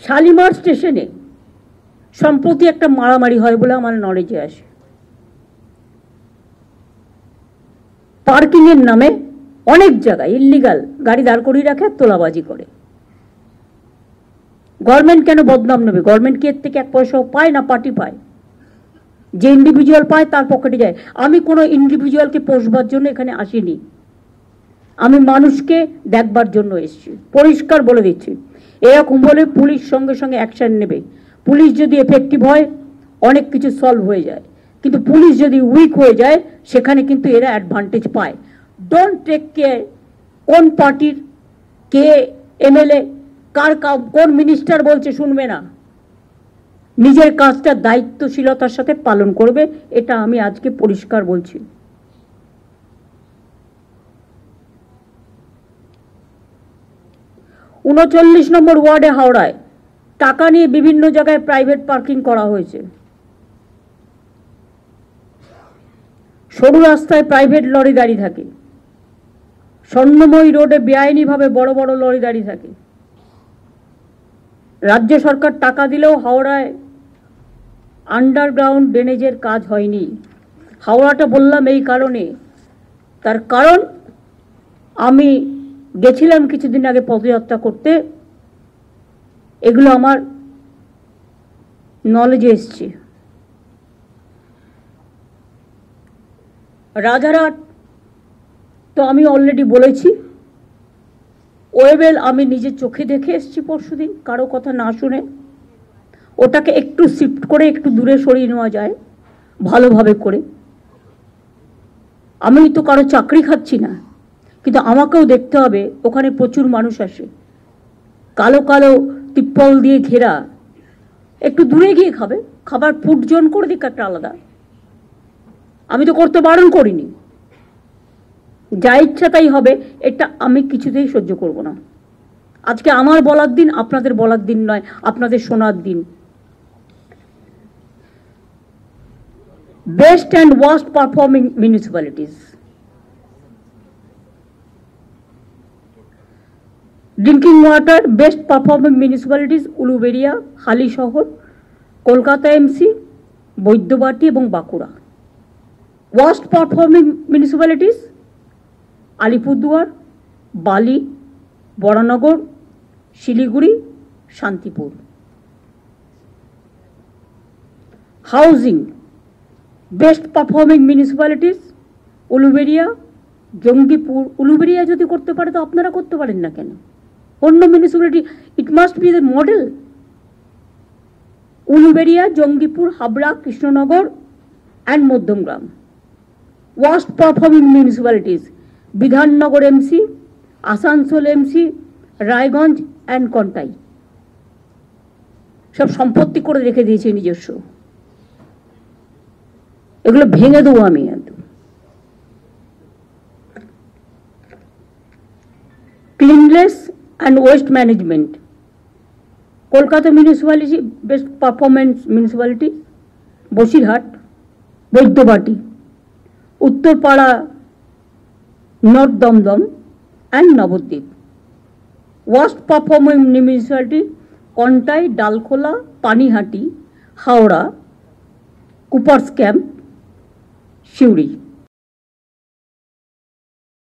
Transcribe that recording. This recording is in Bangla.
শালিমার স্টেশনে সম্প্রতি একটা মারামারি হয় বলে আমার নলেজে আসে। পার্কিং এর নামে অনেক জায়গায় ইল্লিগাল গাড়ি দাঁড় করিয়ে রাখে, তোলাবাজি করে। গভর্নমেন্ট কেন বদনাম নেবে? গভর্নমেন্ট কি এর থেকে এক পয়সাও পায় না পার্টি পায়? যে ইন্ডিভিজুয়াল পায় তার পকেটে যায়। আমি কোনো ইন্ডিভিজুয়ালকে পোষবার জন্য এখানে আসিনি, আমি মানুষকে দেখবার জন্য এসেছি। পরিষ্কার বলে দিচ্ছি, এরকম বলে পুলিশ সঙ্গে সঙ্গে অ্যাকশন নেবে। পুলিশ যদি এফেক্টিভ হয় অনেক কিছু সলভ হয়ে যায়, কিন্তু পুলিশ যদি উইক হয়ে যায় সেখানে কিন্তু এরা অ্যাডভান্টেজ পায়। ডোন্ট টেক কেয়ার কোন পার্টির কে এমএলএ কার কোন মিনিস্টার বলছে শুনবে না, নিজের কাজটা দায়িত্বশীলতার সাথে পালন করবে, এটা আমি আজকে পরিষ্কার বলছি। উনচল্লিশ নম্বর ওয়ার্ডে হাওড়ায় টাকা নিয়ে বিভিন্ন জায়গায় প্রাইভেট পার্কিং করা হয়েছে। সরু রাস্তায় প্রাইভেট লরি দাঁড়িয়ে থাকে, স্বর্ণময়ী রোডে বেআইনিভাবে বড় বড় লরি দাঁড়িয়ে থাকে। রাজ্য সরকার টাকা দিলেও হাওড়ায় আন্ডারগ্রাউন্ড ড্রেনেজের কাজ হয়নি। হাওড়াটা বললাম এই কারণে, তার কারণ আমি গেছিলাম কিছুদিন আগে পদযাত্রা করতে, এগুলো আমার নলেজে এসছে। রাজারহাট তো আমি অলরেডি বলেছি, ওয়েবেল আমি নিজের চোখে দেখে এসেছি পরশুদিন, কারো কথা না শুনে। ওটাকে একটু শিফট করে একটু দূরে সরিয়ে নেওয়া যায় ভালোভাবে করে। আমি তো কারো চাকরি খাচ্ছি না, কিন্তু আমাকেও দেখতে হবে ওখানে প্রচুর মানুষ আসে, কালো কালো তিপ্পল দিয়ে ঘেরা, একটু দূরে গিয়ে খাবে, খাবার ফুড জোন করে দিক একটা আলাদা। আমি তো করতে বারণ করিনি, যা ইচ্ছা তাই হবে, এটা আমি কিছুতেই সহ্য করব না। আজকে আমার বলার দিন, আপনাদের বলার দিন নয়, আপনাদের শোনার দিন। Best and worst performing municipalities. Drinking water best performing municipalities Uluberia, Halisahar, Kolkata MC, Baidyabati এবং Bankura. Worst performing municipalities Alipurduar, Bally, Baranagar, Siliguri, Shantipur. Housing best performing municipalities Uluberia, Jangipur. Uluberia যদি করতে পারে তো আপনারা করতে পারেন না কেন? অন্য municipality, it must be the model. Uluberia, Jangipur, Habra, Krishnanagar and Madhyamgram. Worst performing municipalities Bidhannagar MC, Asansol MC, Raiganj and Contai. সব সম্পত্তি করে রেখে দিয়েছে নিজস্ব, এগুলো ভেঙে দেবো আমি একদম। Cleanliness and waste management Kolkata municipality best performance municipality Basirhat, Baidyabati, Uttarpara, North Dum Dum and Nabadwip. Worst performing municipality Contai, Dalkhola, Panihati, Howrah, Coopers Camp, Suri.